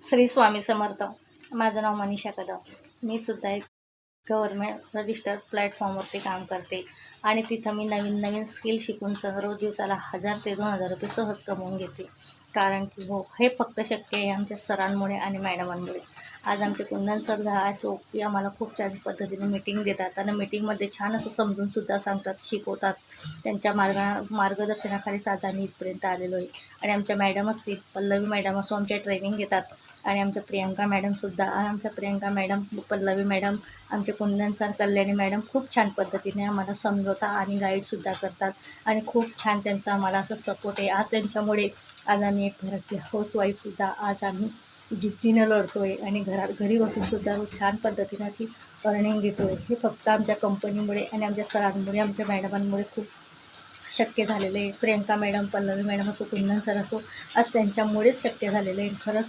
श्री स्वामी समर्थ. माझं नाव मनीषा कदम. मी सुद्धा एक गव्हर्मेंट रजिस्टर्ड प्लॅटफॉर्मवरती काम करते आणि तिथं मी नवीन नवीन स्किल शिकून रोज दिवसाला 1000 ते 2000 रुपये सहज कमवून घेते. कारण की हे फक्त शक्य आहे आमच्या सरांमुळे आणि मॅडमांमुळे. आज आमचे कुंदन सर असो की आम्हाला खूप छान पद्धतीने मीटिंग देतात आणि मीटिंगमध्ये छान असं समजूनसुद्धा सांगतात, शिकवतात. त्यांच्या मार्गदर्शनाखालीच आज आम्ही इथपर्यंत आलेलो आहे. आणि आमच्या मॅडम असतील, पल्लवी मॅडम असो, आमच्या ट्रेनिंग घेतात. आणि आमच्या प्रियंका मॅडमसुद्धा, आमच्या प्रियंका मॅडम, पल्लवी मॅडम, आमचे कुंदन सर, कल्याणी मॅडम खूप छान पद्धतीने आम्हाला समजवतात आणि गाईडसुद्धा करतात. आणि खूप छान त्यांचा आम्हाला असं सपोर्ट आहे. आज त्यांच्यामुळे आज आम्ही एक घरातली हाऊसवाईफसुद्धा आज आम्ही जिद्दीनं लढतो आहे आणि घरी बसूनसुद्धा छान पद्धतीने अशी अर्निंग घेतो आहे. हे फक्त आमच्या कंपनीमुळे आणि आमच्या सरांमुळे, आमच्या मॅडमांमुळे खूप शक्य झालेलं आहे. प्रियंका मॅडम, पल्लवी मॅडम असो, कुंदन सर असो, आज त्यांच्यामुळेच शक्य झालेलं आहे. खरंच